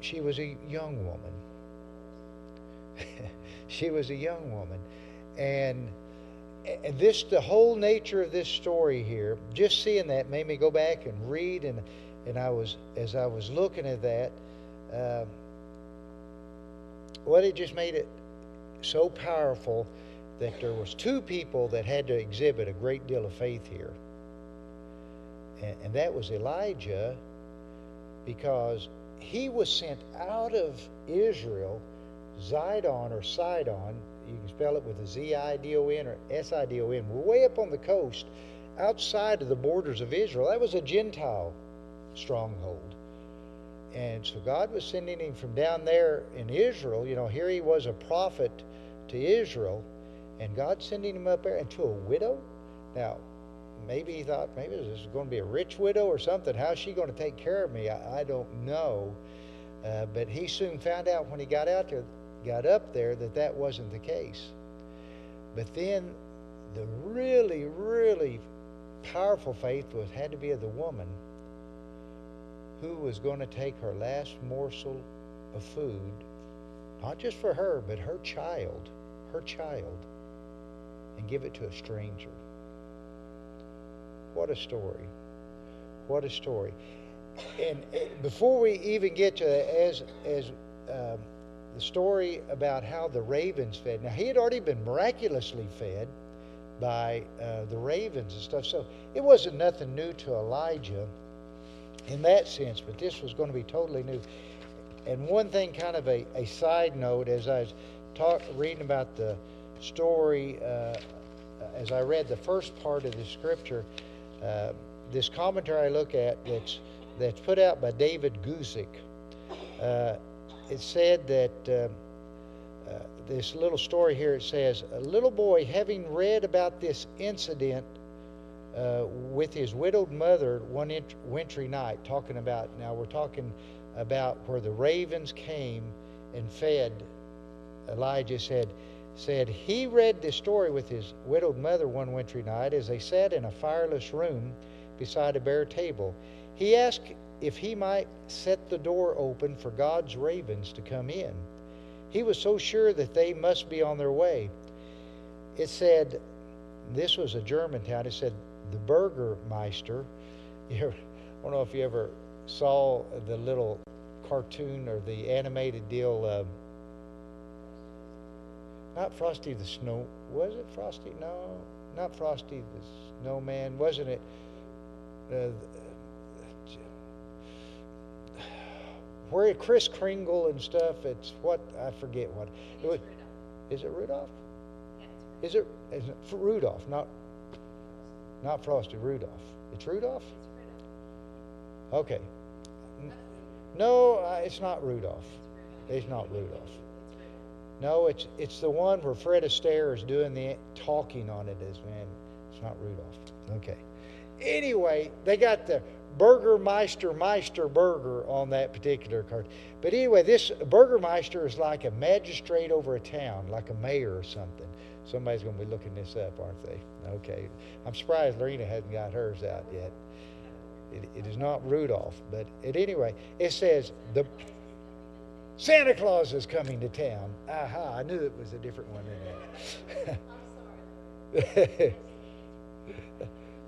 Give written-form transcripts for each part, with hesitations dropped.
she was a young woman. She was a young woman. And the whole nature of this story here, just seeing that made me go back and read, and as I was looking at that, it just made it so powerful that there was two people that had to exhibit a great deal of faith here. And that was Elijah, because he was sent out of Israel, Zidon or Sidon. You can spell it with a Z-I-D-O-N or S-I-D-O-N. We're way up on the coast, outside of the borders of Israel. That was a Gentile stronghold. And so God was sending him from down there in Israel. Here he was, a prophet to Israel, and God sending him up there, and to a widow. Now, maybe he thought, maybe this is going to be a rich widow or something. How's she going to take care of me? I don't know. But he soon found out when he got up there that wasn't the case. But then the really, really powerful faith had to be of the woman who was going to take her last morsel of food, not just for her, but her child, and give it to a stranger. What a story. What a story. And before we even get to the story about how the ravens fed. Now, he had already been miraculously fed by the ravens and stuff, so it wasn't nothing new to Elijah in that sense, but this was going to be totally new. And one thing, kind of a side note, as I was reading about the story, as I read the first part of the scripture, this commentary I look at that's put out by David Guzik, it said that this little story here, it says, a little boy, having read about this incident with his widowed mother one wintry night, we're talking about where the ravens came and fed Elijah, said he read this story with his widowed mother one wintry night as they sat in a fireless room beside a bare table. He asked if he might set the door open for God's ravens to come in. He was so sure that they must be on their way. It said, this was a German town, it said the Burgermeister. I don't know if you ever saw the little cartoon or the animated deal, not Frosty the Snow, was it Frosty? No, not Frosty the Snowman, wasn't it? Where Kris Kringle and stuff, it's what, I forget what. Is it Rudolph? Yeah, is it Rudolph, not Frosty, Rudolph. It's Rudolph? Okay. No, it's not Rudolph. It's not Rudolph. No, it's the one where Fred Astaire is doing the talking on it. It's not Rudolph. Okay. Anyway, they got the Burgermeister Burger on that particular card. But anyway, this Burgermeister is like a magistrate over a town, like a mayor or something. Somebody's going to be looking this up, aren't they? Okay. I'm surprised Lorena hasn't got hers out yet. It is not Rudolph, but anyway, it says the Santa Claus is coming to town. Aha, I knew it was a different one than that.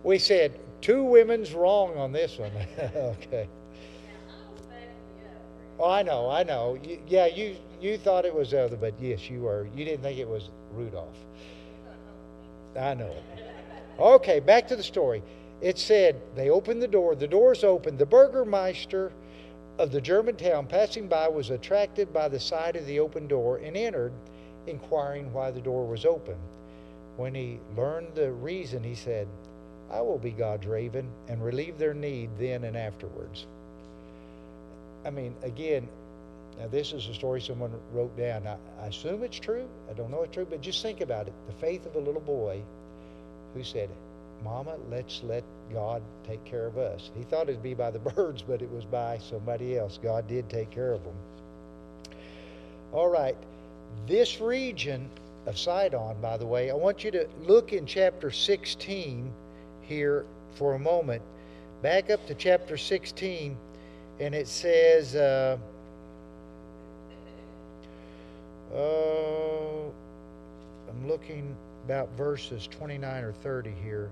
We said two women's wrong on this one. Okay. Oh, I know. You thought it was the other, but yes, you were. You didn't think it was Rudolph. I know it. Okay, back to the story. It said they opened the doors opened. The Burgermeister of the German town passing by was attracted by the sight of the open door and entered, inquiring why the door was open. When he learned the reason, he said, I will be God's raven and relieve their need then and afterwards. I mean, again, now this is a story someone wrote down. I assume it's true. I don't know it's true, but just think about it. The faith of a little boy who said, Mama, let's let God take care of us. He thought it'd be by the birds, but it was by somebody else. God did take care of them. All right. This region of Sidon, by the way, I want you to look in chapter 16 here for a moment. Back up to chapter 16, and it says, I'm looking about verses 29 or 30 here.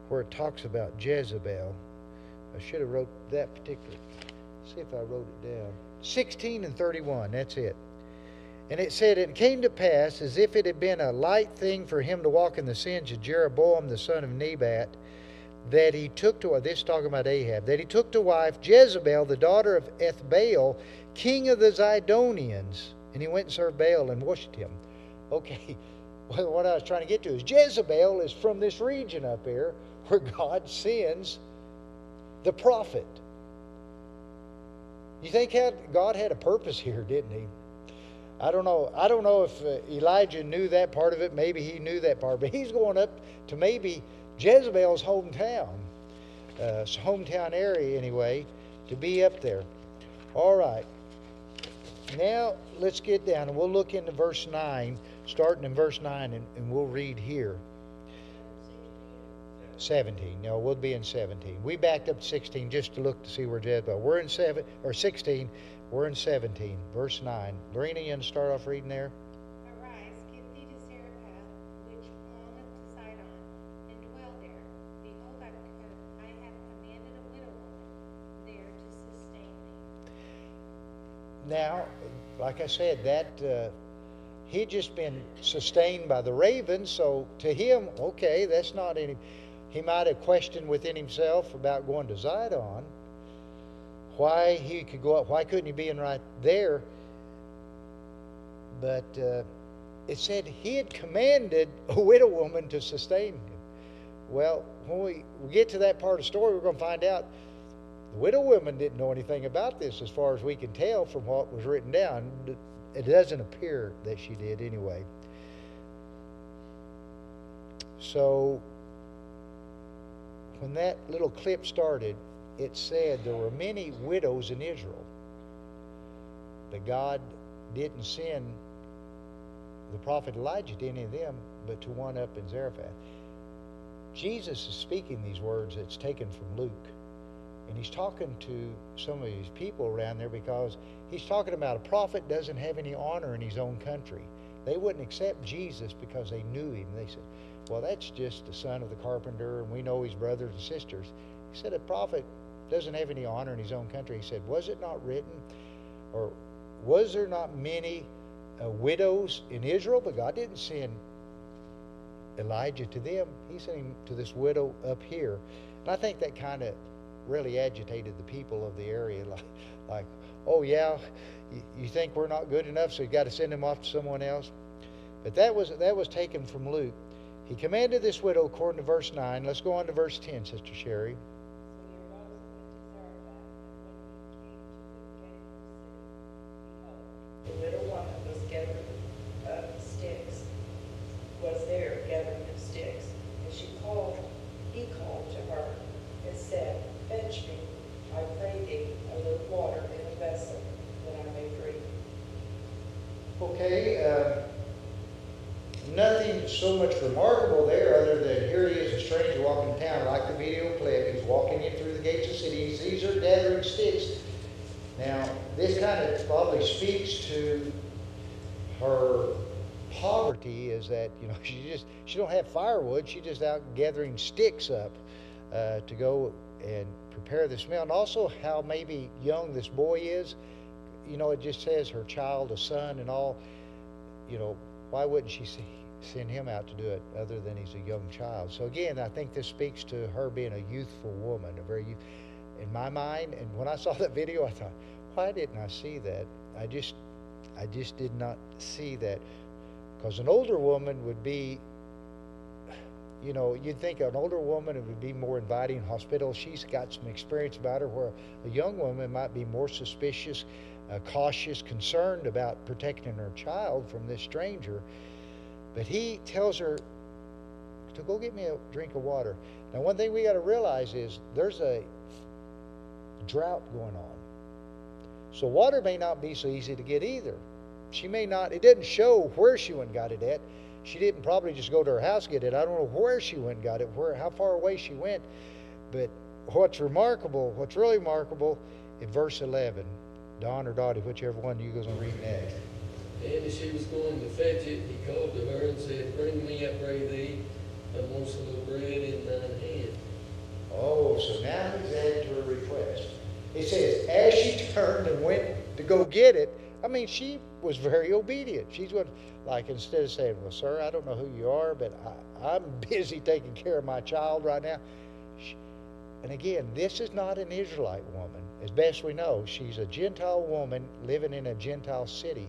Where it talks about Jezebel. I should have wrote that particular. See if I wrote it down. 16 and 31, that's it. And it said, "It came to pass, as if it had been a light thing for him to walk in the sins of Jeroboam the son of Nebat, that he took to," this is talking about Ahab, "that he took to wife Jezebel, the daughter of Ethbaal, king of the Zidonians. And he went and served Baal and worshipped him." Okay, well, what I was trying to get to is Jezebel is from this region up here where God sends the prophet. You think God had a purpose here, didn't he? I don't know if Elijah knew that part of it. Maybe he knew that part. But he's going up to maybe Jezebel's hometown. Hometown area anyway, to be up there. All right. Now let's get down and we'll look into verse 9, starting in verse 9, and we'll read here. 17. No, we'll be in 17. We backed up to 16 just to look to see where Jezebel. We're in 16. We're in 17, verse 9. Lorena, you want to start off reading there? Arise, get thee to Zarephath, which belongeth to Sidon, and dwell there. Behold, I have commanded a widow woman there to sustain thee. Now, like I said, that he'd just been sustained by the ravens, so to him, okay, that's not any. He might have questioned within himself about going to Zidon. Why he could go up? Why couldn't he be in right there? But it said he had commanded a widow woman to sustain him. Well, when we get to that part of the story, we're going to find out the widow woman didn't know anything about this, as far as we can tell from what was written down. It doesn't appear that she did anyway. So when that little clip started, it said there were many widows in Israel, but God didn't send the prophet Elijah to any of them, but to one up in Zarephath. Jesus is speaking these words that's taken from Luke, and he's talking to some of these people around there because he's talking about a prophet doesn't have any honor in his own country. They wouldn't accept Jesus because they knew him. They said, well, that's just the son of the carpenter, and we know his brothers and sisters. He said, a prophet doesn't have any honor in his own country. He said, was it not written, or was there not many widows in Israel? But God didn't send Elijah to them. He sent him to this widow up here. And I think that kind of really agitated the people of the area. Like, oh yeah, you think we're not good enough, so you got to send him off to someone else? But that was taken from Luke. He commanded this widow according to verse 9. Let's go on to verse 10, Sister Sherry. The widow woman was gathering sticks, was there gathering of sticks, and he called to her and said, fetch me, I pray thee, a little water in a vessel, that I may drink. Okay, nothing so much remarkable there other than here he is, a stranger walking in town, like the video clip. He's walking in through the gates of the city. He sees her gathering sticks. Now, this kind of probably speaks to her poverty, is that, she don't have firewood. She's just out gathering sticks up to go and prepare this meal. And also how maybe young this boy is. It just says her child, a son and all. Why wouldn't she send him out to do it other than he's a young child? So again, I think this speaks to her being a youthful woman, in my mind. And when I saw that video, I thought, why didn't I see that? I just did not see that. Because an older woman would be, you'd think an older woman would be more inviting, hospitable. She's got some experience about her, where a young woman might be more suspicious, cautious, concerned about protecting her child from this stranger. But he tells her to go get me a drink of water. Now, one thing we got to realize is there's a drought going on. So water may not be so easy to get either. She may not, it doesn't show where she went and got it at. She didn't probably just go to her house and get it. I don't know where she went and got it, how far away she went. But what's really remarkable in verse 11. Don or Dottie, whichever one you guys going to read next. And as she was going to fetch it, he called to her and said, Bring me, I pray thee, a morsel of bread in thine hand. Oh, so now he's added to her request. It says, as she turned and went to go get it, I mean, she was very obedient. She's what, like, instead of saying, well, sir, I don't know who you are, but I'm busy taking care of my child right now. And again, this is not an Israelite woman. As best we know, she's a Gentile woman living in a Gentile city.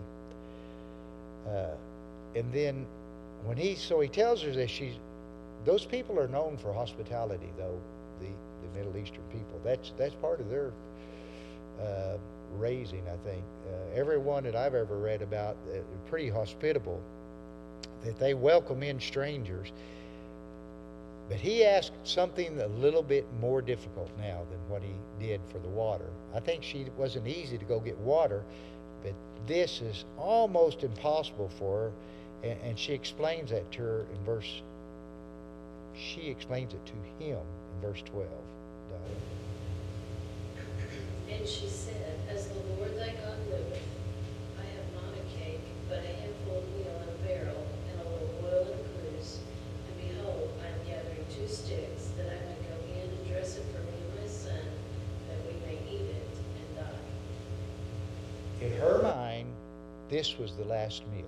And then when he tells her that those people are known for hospitality, though, the Middle Eastern people. That's part of their raising, I think. Everyone that I've ever read about, pretty hospitable, that they welcome in strangers. But he asked something a little bit more difficult now than what he did for the water. I think she wasn't easy to go get water, but this is almost impossible for her. And she explains that to her in verse, she explains it to him in verse 12. And she said, As the Lord thy God liveth, I have not a cake, but a handful of meal in a barrel, and a little oil in a cruse. And behold, I am gathering 2 sticks, that I may go in and dress it for me and my son, that we may eat it and die. In her mind, this was the last meal.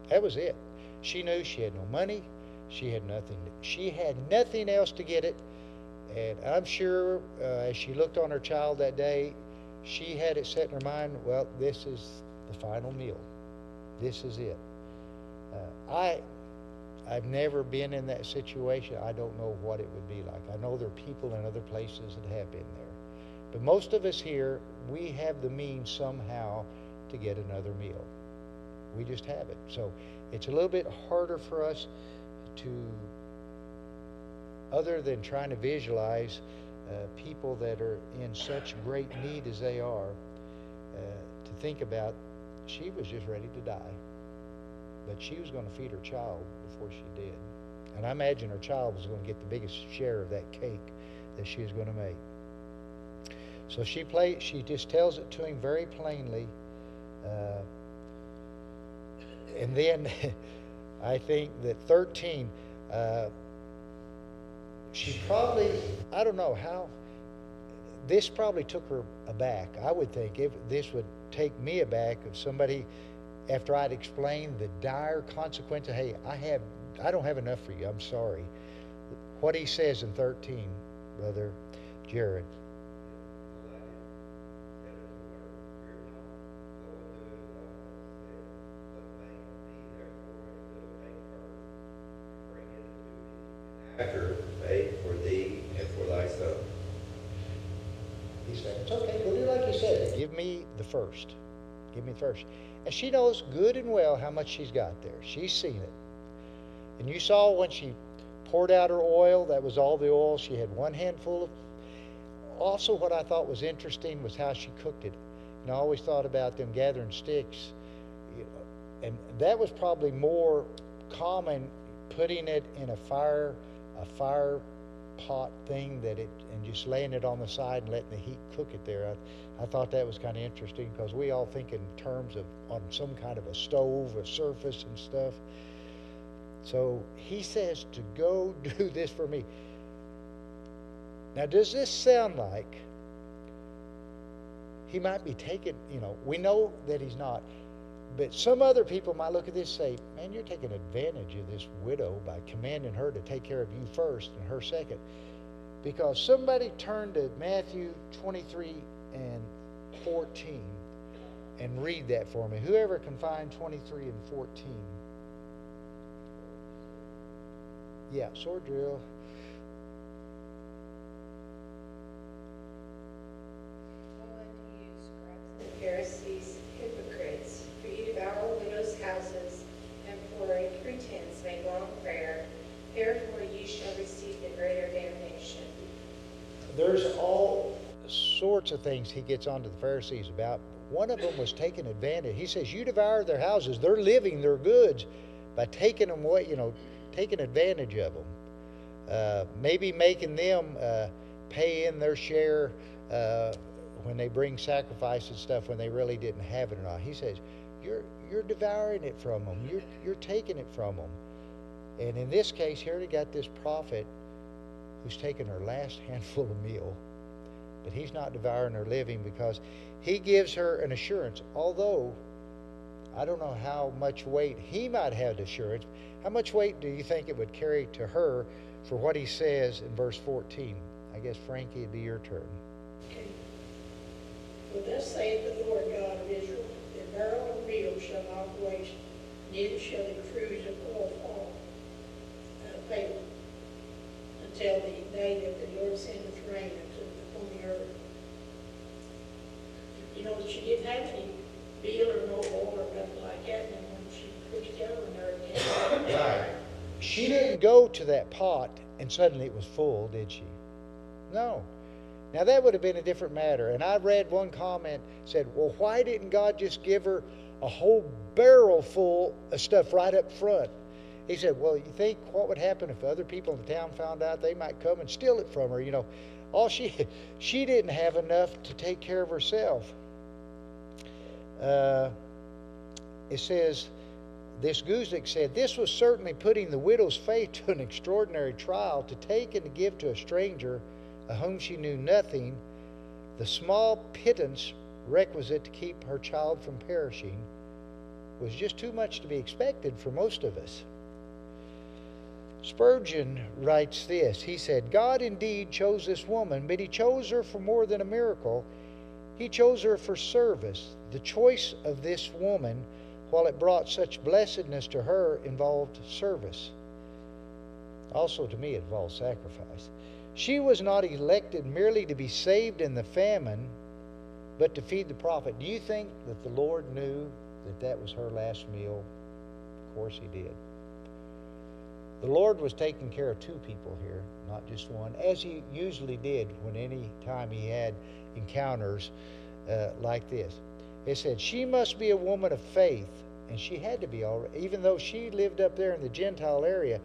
That was it. She knew she had no money. She had nothing. She had nothing else to get it. And I'm sure as she looked on her child that day, she had it set in her mind, well, this is the final meal. This is it. I've never been in that situation. I don't know what it would be like. I know there are people in other places that have been there. But most of us here, we have the means somehow to get another meal. We just have it. So it's a little bit harder for us to, other than trying to visualize people that are in such great need as they are, to think about, she was just ready to die. But she was going to feed her child before she did. And I imagine her child was going to get the biggest share of that cake that she was going to make. So she just tells it to him very plainly. And then I think that 13, she probably, I don't know how, this probably took her aback. I would think if this would take me aback if somebody, after I'd explained the dire consequences, hey, I don't have enough for you, I'm sorry. What he says in 13, Brother Jared. After bake for thee and for thy son. He said, it's okay, go do like you said. Give me the first. Give me the first. And she knows good and well how much she's got there. She's seen it. And you saw when she poured out her oil, that was all the oil. She had one handful of. Also, what I thought was interesting was how she cooked it. And I always thought about them gathering sticks. And that was probably more common, putting it in a fire pot thing and just laying it on the side and letting the heat cook it there. I thought that was kind of interesting because we all think in terms of on some kind of a stove, a surface and stuff. So he says to go do this for me. Now, does this sound like he might be taking, we know that he's not. But some other people might look at this and say, man, you're taking advantage of this widow by commanding her to take care of you first and her second. Because somebody turned to Matthew 23 and 14 and read that for me. Whoever can find 23 and 14. Yeah, sword drill. Woe unto you, scribes and Pharisees, hypocrites, for you devour widows' houses, and for a pretense make long prayer. Therefore you shall receive the greater damnation. There's all sorts of things he gets onto the Pharisees about. One of them was taking advantage. He says, you devour their houses. They're living their goods by taking them away, taking advantage of them. Maybe making them pay in their share when they bring sacrifice and stuff when they really didn't have it or not. He says, you're devouring it from them. You're taking it from them. And in this case, here they got this prophet who's taken her last handful of meal, but he's not devouring her living because he gives her an assurance. Although, I don't know how much weight he might have assurance. How much weight do you think it would carry to her for what he says in verse 14? I guess, Frankie, it'd be your turn. Okay. For thus saith the Lord God of Israel, the barrel of meal shall not waste, neither shall the cruse of oil fail, until the day that the Lord sendeth rain upon the earth. You know, she didn't have any meal or no oil or nothing like that, and when she pushed the other one there, Right. She didn't go to that pot and suddenly it was full, did she? No. Now that would have been a different matter. And I read one comment said, well, why didn't God just give her a whole barrel full of stuff right up front? He said, well, you think what would happen if other people in the town found out? They might come and steal it from her. You know, she didn't have enough to take care of herself. It says, this Guzik said, this was certainly putting the widow's faith to an extraordinary trial, to take and to give to a stranger of whom she knew nothing the small pittance requisite to keep her child from perishing was just too much to be expected for most of us. Spurgeon writes this. He said, God indeed chose this woman, but he chose her for more than a miracle. He chose her for service. The choice of this woman, while it brought such blessedness to her, involved service. Also, to me, it involved sacrifice. She was not elected merely to be saved in the famine, but to feed the prophet. Do you think that the Lord knew that that was her last meal? Of course he did. The Lord was taking care of two people here, not just one, as he usually did when any time he had encounters like this. It said, she must be a woman of faith, and she had to be already, even though she lived up there in the Gentile area,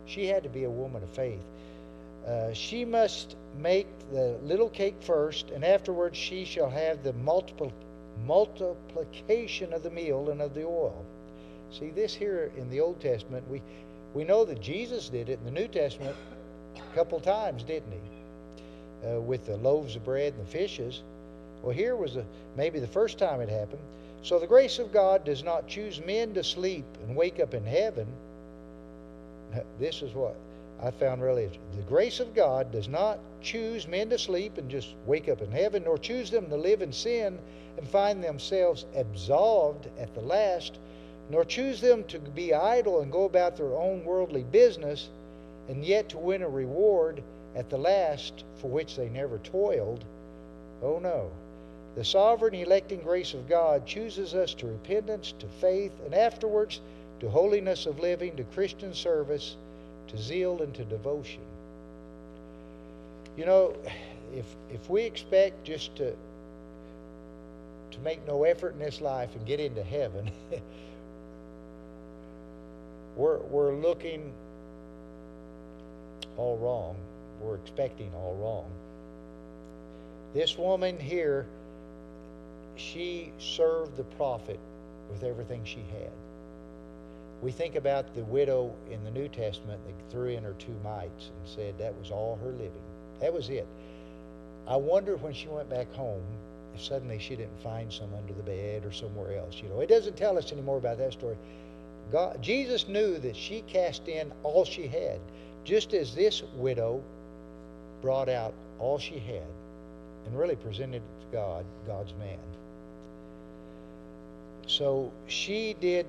she had to be a woman of faith. She must make the little cake first, and afterwards she shall have the multiplication of the meal and of the oil. See, this here in the Old Testament, we know that Jesus did it in the New Testament a couple times, didn't he? With the loaves of bread and the fishes. Well, here was maybe the first time it happened. So the grace of God does not choose men to sleep and wake up in heaven. This is what I found really interesting. The grace of God does not choose men to sleep and just wake up in heaven, nor choose them to live in sin and find themselves absolved at the last, nor choose them to be idle and go about their own worldly business, and yet to win a reward at the last for which they never toiled. Oh no. The sovereign electing grace of God chooses us to repentance, to faith, and afterwards to holiness of living, to Christian service, to zeal, and to devotion. You know, if we expect just to make no effort in this life and get into heaven, we're looking all wrong. We're expecting all wrong. This woman here, she served the prophet with everything she had. We think about the widow in the New Testament that threw in her 2 mites and said that was all her living. That was it. I wonder when she went back home if suddenly she didn't find some under the bed or somewhere else. You know, it doesn't tell us anymore about that story. Jesus knew that she cast in all she had, just as this widow brought out all she had and really presented it to God, God's man. So she did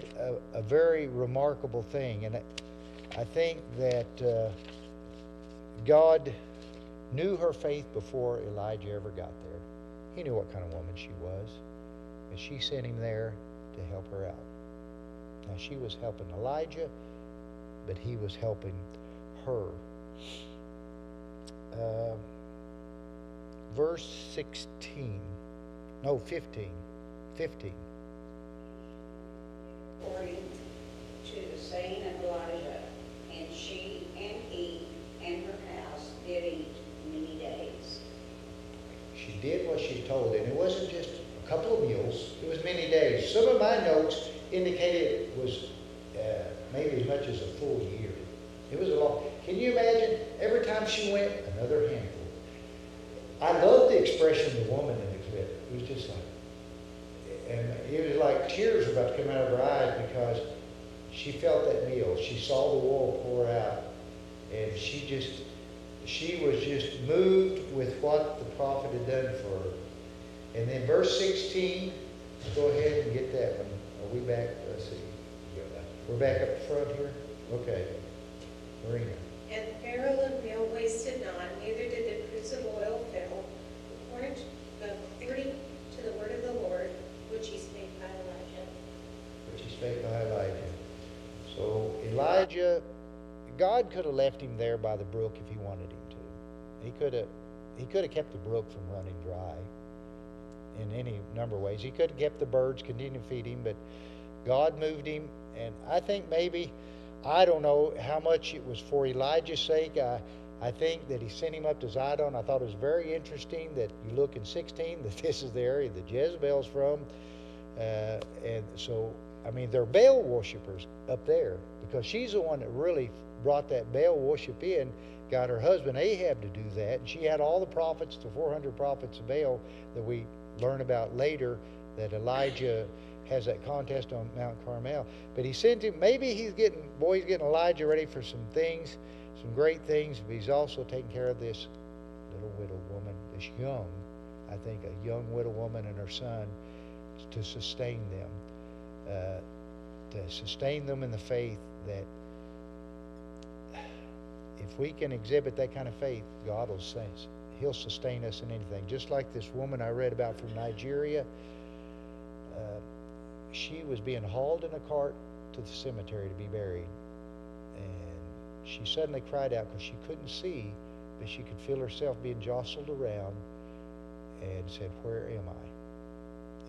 a very remarkable thing, and I think that God knew her faith before Elijah ever got there. He knew what kind of woman she was, and she sent him there to help her out. Now she was helping Elijah, but he was helping her. Verse 15. According to the saying of Elijah, and she and he and her house did eat many days. she did what she told, and it wasn't just a couple of meals, it was many days. Some of my notes indicated it was maybe as much as a full year. It was a long. Can you imagine? Every time she went, another handful. I love the expression of the woman in the clip. It was just like, and it was like tears were about to come out of her eyes because she felt that meal. She saw the oil pour out, and she was just moved with what the prophet had done for her. And then verse 16, go ahead and get that one. Are we back? Let's see. We're back up front here? Okay. Marina. And the barrel of meal wasted not, neither did the cruse of oil fail, according to the word of the Lord, which he spake by Elijah. Which he spake by Elijah. So Elijah, God could have left him there by the brook if he wanted him to. He could have kept the brook from running dry in any number of ways. He could have kept the birds, continued to feed him, but God moved him. And I think maybe, I don't know how much it was for Elijah's sake. I think that he sent him up to Zidon. I thought it was very interesting that you look in 16 that this is the area that Jezebel's from. And so, I mean, they're Baal worshipers up there because she's the one that really brought that Baal worship in, got her husband Ahab to do that. And she had all the prophets, the 400 prophets of Baal that we learn about later, that Elijah has that contest on Mount Carmel. But he sent him, maybe he's getting Elijah ready for some things, some great things, but he's also taking care of this little widow woman, this young, I think a young widow woman and her son, to sustain them in the faith that if we can exhibit that kind of faith, God will He'll sustain us in anything. Just like this woman I read about from Nigeria, she was being hauled in a cart to the cemetery to be buried. And she suddenly cried out because she couldn't see, but she could feel herself being jostled around, and said, "Where am I?"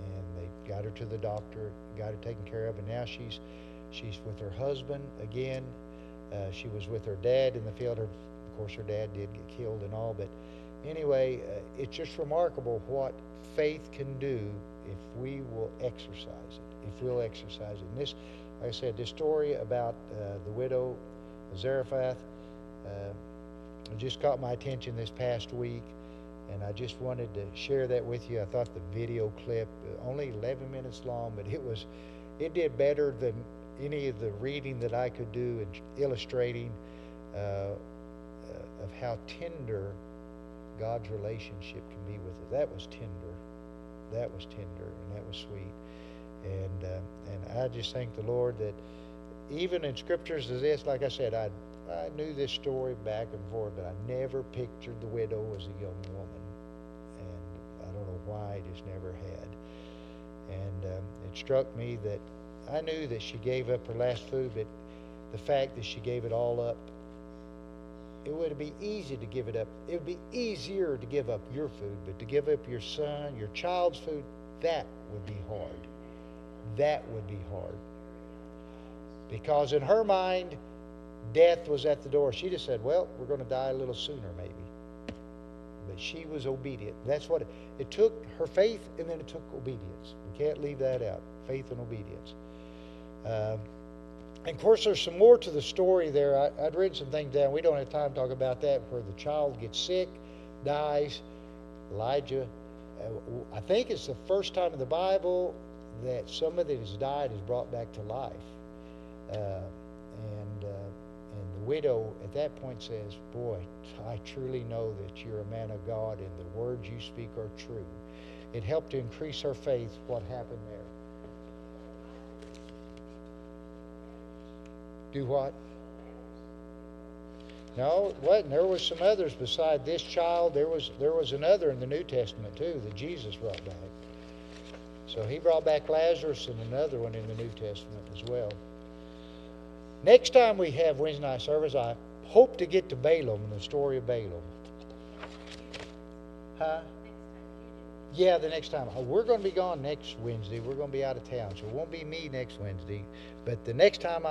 And they got her to the doctor, got her taken care of, and now she's with her husband again. She was with her dad in the field. Of course, her dad did get killed and all, but anyway, it's just remarkable what faith can do if we will exercise it. If we'll exercise it. And this, like I said, this story about the widow Zarephath just caught my attention this past week, and I just wanted to share that with you. I thought the video clip, only 11 minutes long, but it did better than any of the reading that I could do and illustrating of how tender God's relationship can be with us. That was tender. That was tender, and that was sweet. And I just thank the Lord that even in scriptures as this, like I said, I knew this story back and forth, but I never pictured the widow as a young woman. And I don't know why, I just never had. And it struck me that I knew that she gave up her last food, but the fact that she gave it all up, it would be easy to give it up. It would be easier to give up your food, but to give up your son, your child's food, that would be hard. That would be hard. Because in her mind, death was at the door. She just said, well, we're going to die a little sooner maybe. But she was obedient. That's what it took, her faith, and then it took obedience. We can't leave that out. Faith and obedience. And of course, there's some more to the story there. I'd written some things down. We don't have time to talk about that, where the child gets sick, dies. Elijah, I think it's the first time in the Bible that somebody that has died is brought back to life. And the widow at that point says, boy, I truly know that you're a man of God and the words you speak are true. It helped to increase her faith, what happened there. Do what? No, it wasn't. There was some others beside this child. There was another in the New Testament too that Jesus brought back. So he brought back Lazarus and another one in the New Testament as well. Next time we have Wednesday night service, I hope to get to Balaam and the story of Balaam. Huh? Yeah, the next time. We're going to be gone next Wednesday. We're going to be out of town, so it won't be me next Wednesday. But the next time